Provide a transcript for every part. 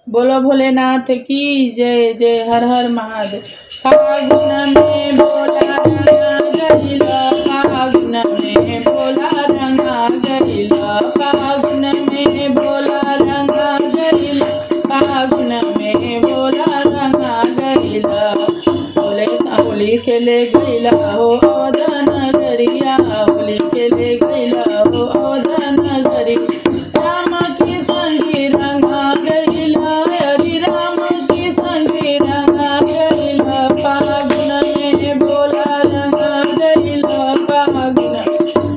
बोलो भोलेनाथ की जय जय हर हर महादेव। फागुन में भोला रंगा गइला, फागुन में भोला रंगा गइला, फागुन में भोला रंगा गइला, फागुन में भोला रंगा गइला। होली खेले गइला हो औधन गरिया, होली खेले गइला हो औधन गरिया। राम की संगी रंगा गइला, हरि राम की संगी रंगा गइला, फागुन में भोला रंगा गइला, फागुन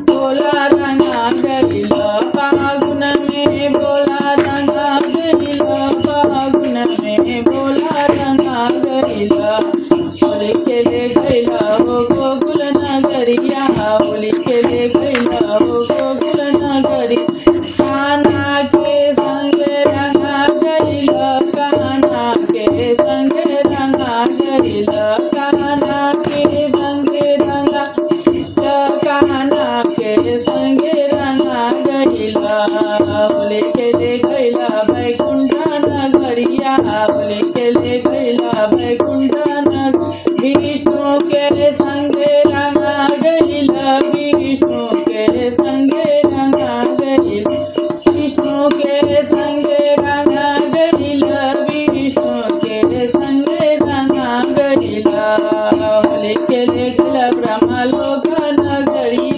भोला रंगा गइला, फागुन में भोला रंगा गइला, फागुन में भोला रंगा गइला। होली खेले गइला हो गोकुल नगरिया, होली खेले गइला हो गोकुल नगरिया। कान्हा के संग रंगा गइला, कान्हा के संग रंगा गइला, कान्हा के संग रंगा, कान्हा के संग रंगा गइला। होली खेले गइला बैकुंठ नगरिया, होली खेले गइला बैकुंठ नगर। विष्णु के संग रंगा गइला, विष्णु के संग रंगा गइला, विष्णु के संग रंगा गइला, विष्णु के संग रंगा गइला। होली खेले गइला ब्रह्मलोक नगरी,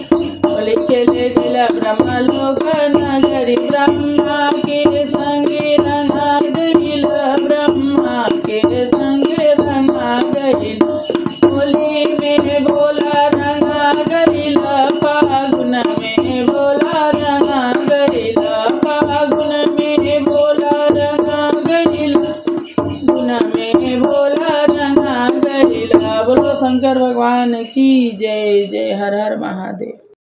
होली खेले गइला ब्रह्मलोक नगरी। ब्रह्मा के संग रंगा गइला, ब्रह्मा के संग रंगा गइला। होली में भोला रंगा गइला, फागुन में भोला रंगा गइला, फागुन में भोला रंगा गइला, फागुन में भोला रंगा गइला। बोलो शंकर भगवान की जय जय हर हर महादेव।